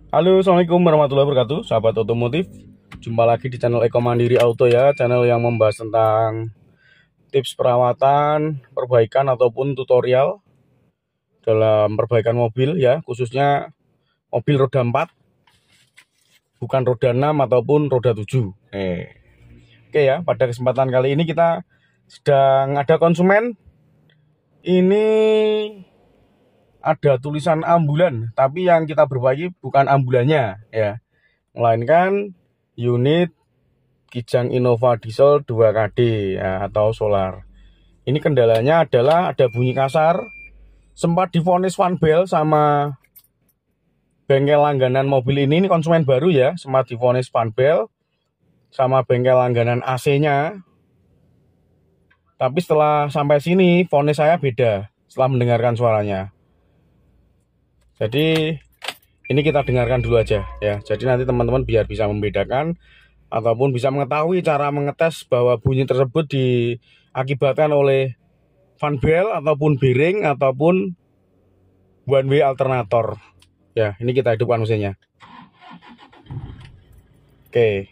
Halo, assalamualaikum warahmatullahi wabarakatuh, sahabat otomotif. Jumpa lagi di channel Eko Mandiri Auto ya, channel yang membahas tentang tips perawatan, perbaikan ataupun tutorial dalam perbaikan mobil ya, khususnya mobil roda 4, bukan roda 6 ataupun roda 7. Oke ya, pada kesempatan kali ini kita sedang ada konsumen. Ini ada tulisan ambulan, tapi yang kita perbaiki bukan ambulannya ya, melainkan unit Kijang Innova Diesel 2KD ya, atau solar. Ini kendalanya adalah ada bunyi kasar, sempat divonis fanbel sama bengkel langganan mobil ini konsumen baru ya, sempat divonis fanbel sama bengkel langganan AC-nya. Tapi setelah sampai sini vonis saya beda setelah mendengarkan suaranya. Jadi ini kita dengarkan dulu aja ya. Jadi nanti teman-teman biar bisa membedakan ataupun bisa mengetahui cara mengetes bahwa bunyi tersebut diakibatkan oleh fanbel ataupun bearing ataupun one way alternator. Ya, ini kita hidupkan mesinnya. Oke.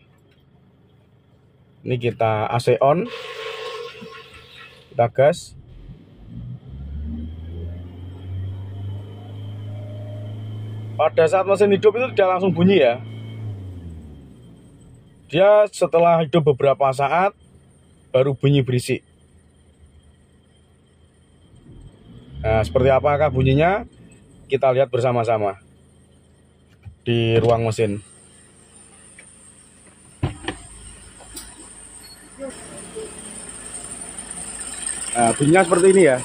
Ini kita AC on. Kita gas. Pada saat mesin hidup itu tidak langsung bunyi ya. Dia setelah hidup beberapa saat baru bunyi berisik. Nah, seperti apakah bunyinya? Kita lihat bersama-sama di ruang mesin. Nah, bunyinya seperti ini ya.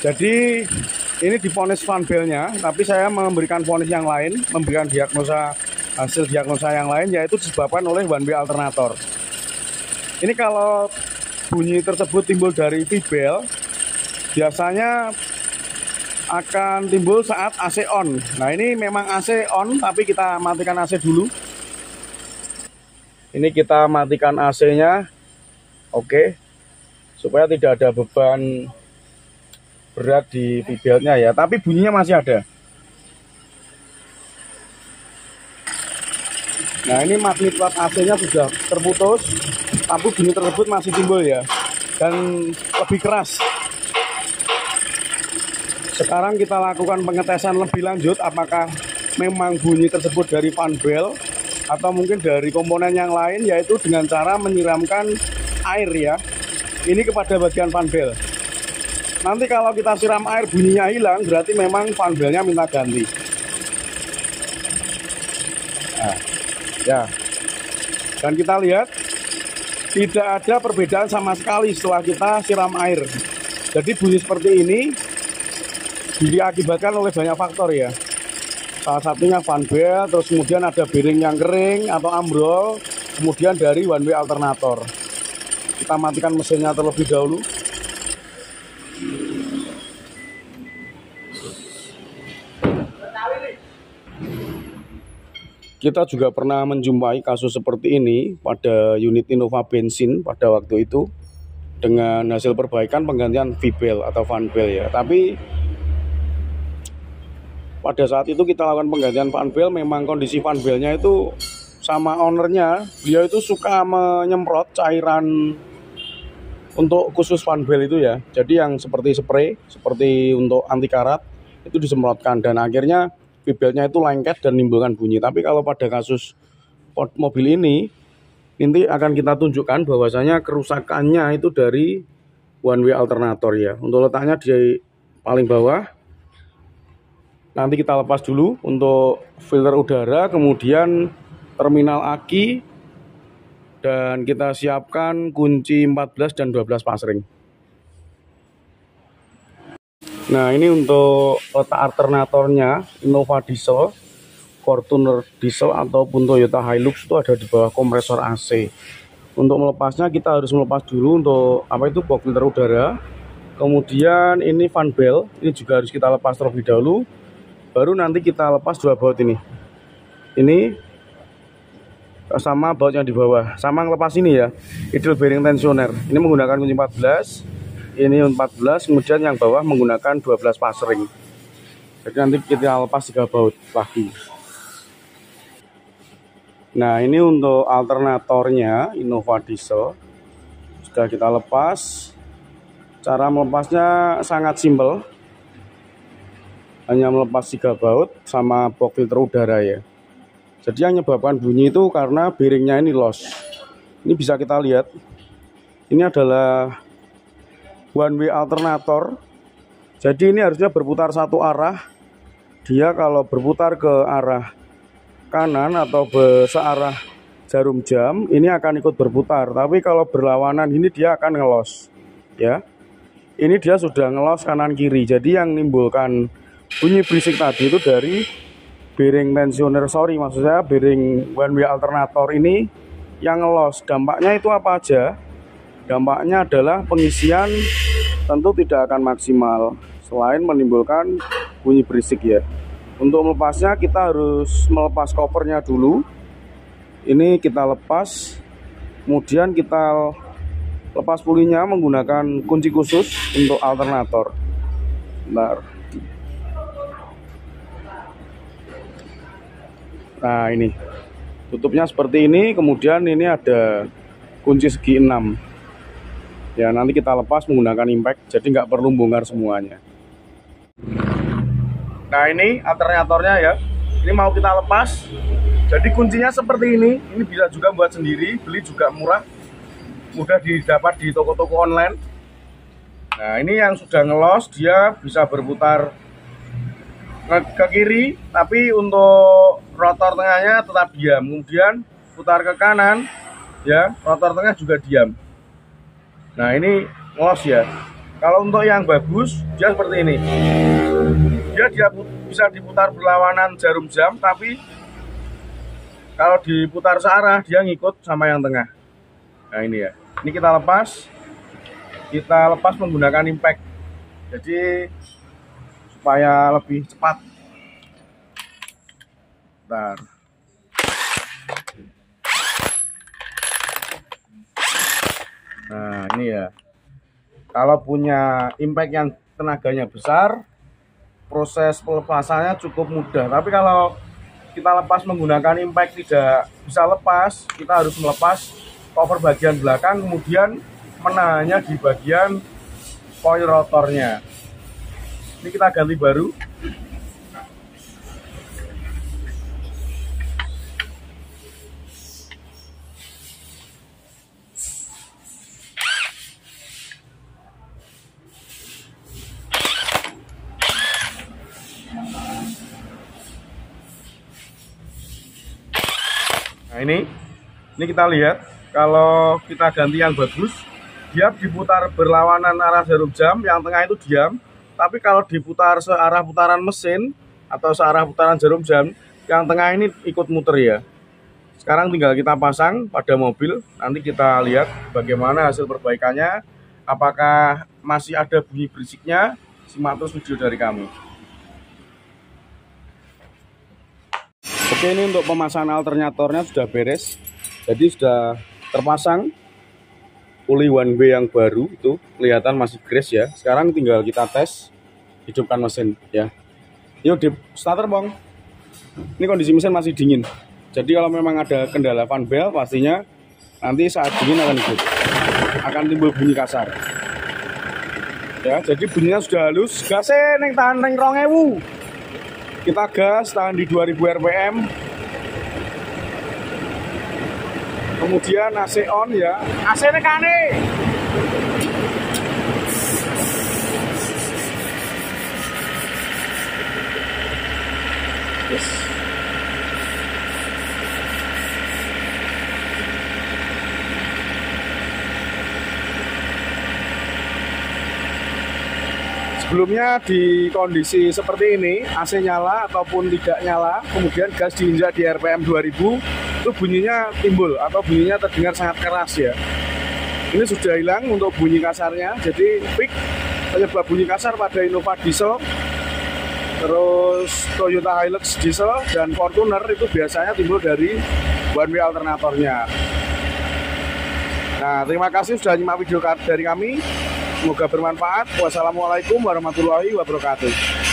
Jadi ini divonis fanbelnya, tapi saya memberikan vonis yang lain, memberikan hasil diagnosa yang lain, yaitu disebabkan oleh one way alternator. Ini kalau bunyi tersebut timbul dari V-bel, biasanya akan timbul saat AC on. Nah, ini memang AC on, tapi kita matikan AC dulu. Ini kita matikan AC-nya, oke, supaya tidak ada beban berat di V-beltnya ya, tapi bunyinya masih ada. Nah, ini magnet AC-nya sudah terputus, tapi bunyi tersebut masih timbul ya, dan lebih keras. Sekarang kita lakukan pengetesan lebih lanjut, apakah memang bunyi tersebut dari fanbel atau mungkin dari komponen yang lain, yaitu dengan cara menyiramkan air ya, ini kepada bagian fanbel. Nanti kalau kita siram air bunyinya hilang, berarti memang fanbelnya minta ganti. Nah, ya. Dan kita lihat tidak ada perbedaan sama sekali setelah kita siram air. Jadi bunyi seperti ini diakibatkan oleh banyak faktor ya. Salah satunya fanbel, terus kemudian ada bearing yang kering atau ambrol, kemudian dari one way alternator. Kita matikan mesinnya terlebih dahulu. Kita juga pernah menjumpai kasus seperti ini pada unit Innova bensin pada waktu itu dengan hasil perbaikan penggantian V-bel atau fanbel ya. Tapi pada saat itu kita lakukan penggantian fanbel, memang kondisi fanbelnya itu sama ownernya, beliau itu suka menyemprot cairan untuk khusus fanbel itu ya. Jadi yang seperti spray, seperti untuk anti karat itu disemprotkan, dan akhirnya V-beltnya itu lengket dan menimbulkan bunyi. Tapi kalau pada kasus mobil ini, nanti akan kita tunjukkan bahwasanya kerusakannya itu dari one way alternator ya. Untuk letaknya di paling bawah. Nanti kita lepas dulu untuk filter udara, kemudian terminal aki, dan kita siapkan kunci 14 dan 12 pasring. Nah, ini untuk letak alternatornya Innova Diesel, Fortuner Diesel ataupun Toyota Hilux itu ada di bawah kompresor AC. Untuk melepasnya kita harus melepas dulu untuk box filter udara. Kemudian ini fanbel, ini juga harus kita lepas terlebih dahulu. Baru nanti kita lepas dua baut ini. Ini sama baut yang di bawah, sama ngelepas ini ya, idle bearing tensioner. Ini menggunakan kunci 14, ini 14, kemudian yang bawah menggunakan 12 pas ring. Jadi nanti kita lepas 3 baut lagi. Nah, ini untuk alternatornya Innova Diesel sudah kita lepas. Cara melepasnya sangat simpel, hanya melepas 3 baut sama box filter udara ya. Jadi yang menyebabkan bunyi itu karena bearingnya ini loss. Ini bisa kita lihat, ini adalah one way alternator. Jadi ini harusnya berputar satu arah. Dia kalau berputar ke arah kanan atau searah jarum jam, ini akan ikut berputar. Tapi kalau berlawanan ini dia akan ngelos ya. Ini dia sudah ngelos kanan kiri. Jadi yang menimbulkan bunyi berisik tadi itu dari bearing tensioner, maksud saya bearing one way alternator ini yang ngelos. Dampaknya itu apa aja? Dampaknya adalah pengisian tentu tidak akan maksimal, selain menimbulkan bunyi berisik ya. Untuk melepasnya kita harus melepas covernya dulu. Ini kita lepas, kemudian kita lepas pulinya menggunakan kunci khusus untuk alternator. Bentar. Nah, ini tutupnya seperti ini, kemudian ini ada kunci segi 6 ya. Nanti kita lepas menggunakan impact, jadi nggak perlu bongkar semuanya. Nah, ini alternatornya ya, ini mau kita lepas. Jadi kuncinya seperti ini bisa juga buat sendiri, beli juga murah, mudah didapat di toko-toko online. Nah, ini yang sudah ngelos, dia bisa berputar ke kiri, tapi untuk rotor tengahnya tetap diam. Kemudian putar ke kanan ya, rotor tengah juga diam. Nah, ini ngelos ya. Kalau untuk yang bagus dia seperti ini, dia bisa diputar berlawanan jarum jam, tapi kalau diputar searah dia ngikut sama yang tengah. Nah, ini ya, ini kita lepas menggunakan impact, jadi supaya lebih cepat. Bentar. Nah, ini ya, kalau punya impact yang tenaganya besar, proses pelepasannya cukup mudah. Tapi kalau kita lepas menggunakan impact tidak bisa lepas, kita harus melepas cover bagian belakang, kemudian menahannya di bagian coil rotornya. Ini kita ganti baru. Nah, ini kita lihat, kalau kita ganti yang bagus, dia diputar berlawanan arah jarum jam, yang tengah itu diam. Tapi kalau diputar searah putaran mesin atau searah putaran jarum jam, yang tengah ini ikut muter ya. Sekarang tinggal kita pasang pada mobil, nanti kita lihat bagaimana hasil perbaikannya, apakah masih ada bunyi berisiknya. Simak terus video dari kami. Oke, ini untuk pemasangan alternatornya sudah beres, jadi sudah terpasang puli one way yang baru, itu kelihatan masih grease ya. Sekarang tinggal kita tes, hidupkan mesin ya. Yuk di starter bang. Ini kondisi mesin masih dingin, jadi kalau memang ada kendala fan belt, pastinya nanti saat dingin akan hidup, akan timbul bunyi kasar ya. Jadi bunyinya sudah halus. Gasnya neng tahan neng 2000. Kita gas tahan di 2000 rpm. Kemudian AC on ya. AC nekane. Yes. Sebelumnya di kondisi seperti ini, AC nyala ataupun tidak nyala, kemudian gas diinjak di RPM 2000, itu bunyinya timbul atau bunyinya terdengar sangat keras ya. Ini sudah hilang untuk bunyi kasarnya, jadi peak penyebab bunyi kasar pada Innova Diesel Terus Toyota Hilux diesel dan Fortuner itu biasanya timbul dari one way alternatornya. Nah, terima kasih sudah nyimak video dari kami. Semoga bermanfaat. Wassalamualaikum warahmatullahi wabarakatuh.